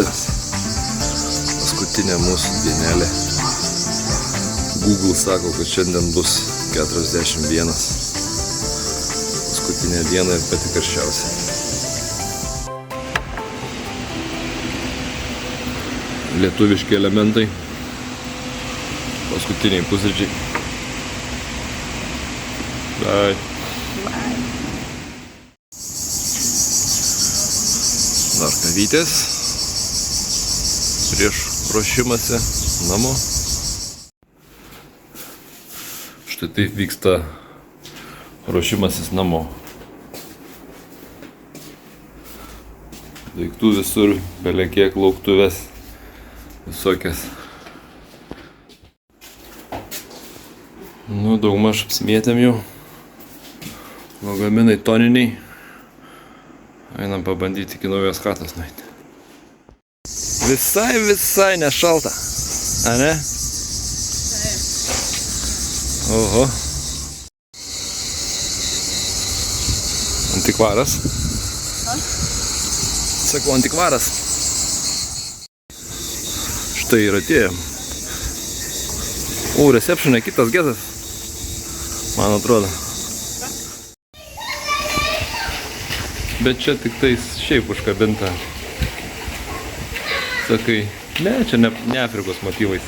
lėktuvės. Paskutinė mūsų dienelė. Google sako, kad šiandien bus 41. Paskutinė diena ir pati karščiausia. Lietuviški elementai. Paskutiniai pusryčiai. Bye. Dar kavytės prieš ruošimąsi namo. Štai taip vyksta ruošimasis namo. Daiktų visur, belekiek lauktuvės, visokias. Nu, daugmaž apsimėtėm jau. Lagaminai toniniai. Einam pabandyti iki naujos chatos nueiti. Visai nešalta. A ne? Oho. Antikvaras. Sakau, antikvaras. Štai ir atėjo. O, receptionai kitas getas. Man atrodo. Bet čia tik tais šiaip užkabinta. Sakai, ne, čia ne Afrikos motyvais.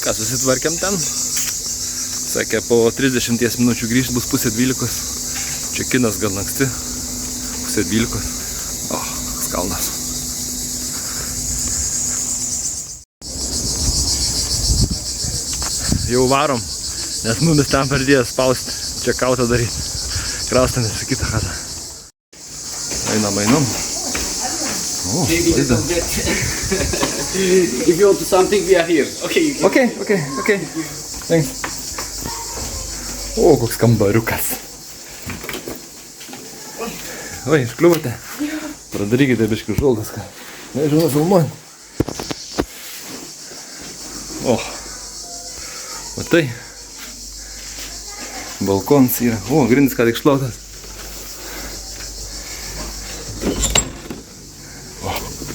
Ką, susitvarkėm ten? Sakė, po 30 minučių grįžt bus 11:30. Čia kinas gan anksti. 11:30. O, kalnas. Jau varom, nes mumis tam pradėjo spausti, čekautą daryti. Kraustamės į kitą chatą. Einam. O, vaizdą. If you want something, we are here. Okay. Okay. Thanks. O, koks kambariukas. Oi, iškliuvote. Pradarykite biškį žoldas, ką. Nežinau, filmuojant. O. Matai, balkonas yra. O, grindis ką tik šlautas.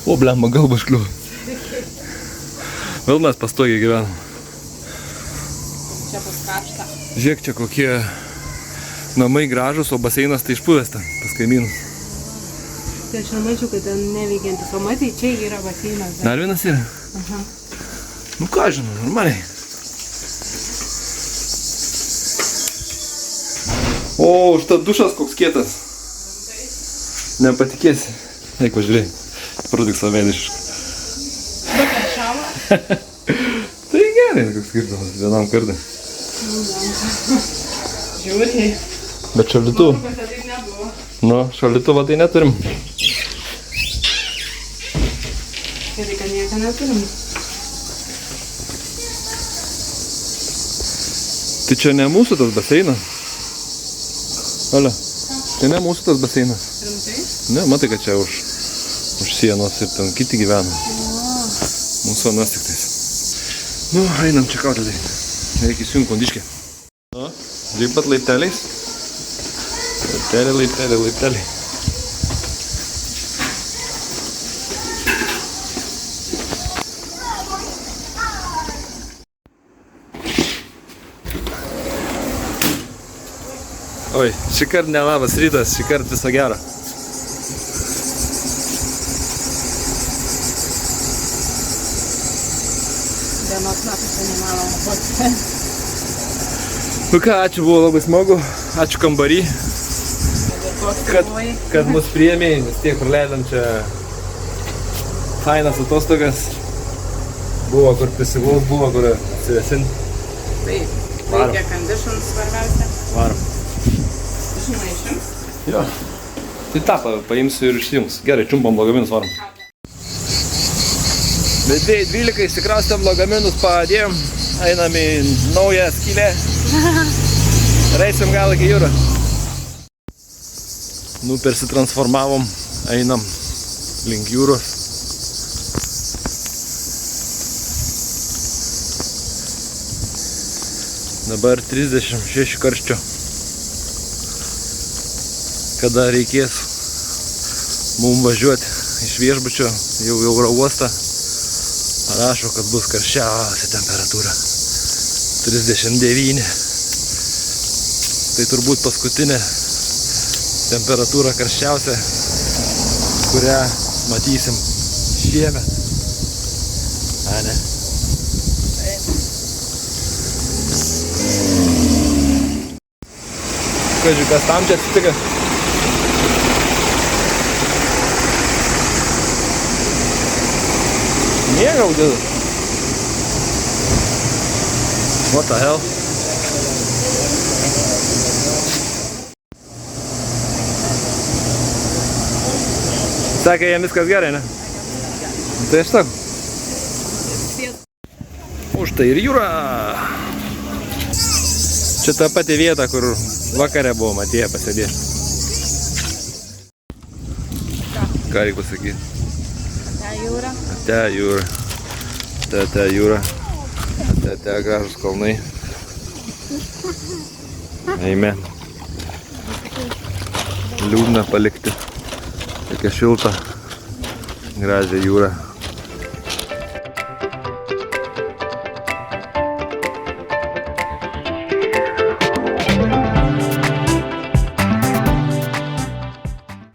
O, blemba, galba škliuvo. Vėl mes pastogiai gyvenam. Čia bus karšta. Žiūrėk, čia kokie namai gražus, o baseinas tai išpuvęs ten, pas kaimynus. Tai aš nemačiau, kad ten neveikiantis. O matai, čia yra baseinas. Dar vienas yra? Aha. Nu ką žinau, normaliai. O, šitą dušas koks kietas. Nepatikėsi. Eik, pažiūrėjai. Produk savėdiškai. Bet atšalo? Tai gerai, koks skirtumas vienam kartui. Žiūrėjai. Bet šaldytuvą. Kad taip nebuvo. Nu, šaldytuvą tai neturim. Gerai, kad nieko neturim. Tai čia ne mūsų tas baseinas. Olia, tai ne mūsų tas baseinas. Rimtai? Ne, matai, kad čia už sienos ir ten kiti gyvena. Mūsų anas tik tais. Nu, einam čia kautę daryti. Reikia įsijungti kondiškę. Nu, lipat laipteliais. Laipteliai. Oi, šįkart ne labas rytas, šįkart viso gero. Dienos metus neįmanoma būti. Nu ką, ačiū, buvo labai smagu. Ačiū kambarį, kad mus priėmė, vis tiek praleidom čia fainas atostogas. Buvo kur prisiglaust, buvo kur atsivėsinti. Taip, Varom. reikia conditions svarbiausia. Varom. Žinai, išims? Jo. Tai tą paimsiu ir išsijungs. Gerai, čiumpam lagaminus, varom. Vedėjai 12 įsikraustėm lagaminus, padėjom. Einam į naują skylę. Reisim gal iki jūrą. Nu, persitransformavom, einam link jūros. Dabar 36 karščio. Kada reikės mums važiuoti iš viešbučio jau į oro uostą, rašo, kad bus karščiausia temperatūra. 39. Tai turbūt paskutinė temperatūra karščiausia, kurią matysim šiemet. A, ne? Kažkai, kas tam čia atsitika? Mėgaudė. What the hell? Sakė, jam viskas gerai, ne? Tai aš sakau. Užtai ir jūra. Čia ta pati vieta, kur vakare buvom atėję pasėdėti. Ką reikia pasakyti? Ate jūra. Ate jūra. Ate jūra. Ate gražus kalnai. Eime. Liūdna palikti. Tokia šilta. Gražią jūrą.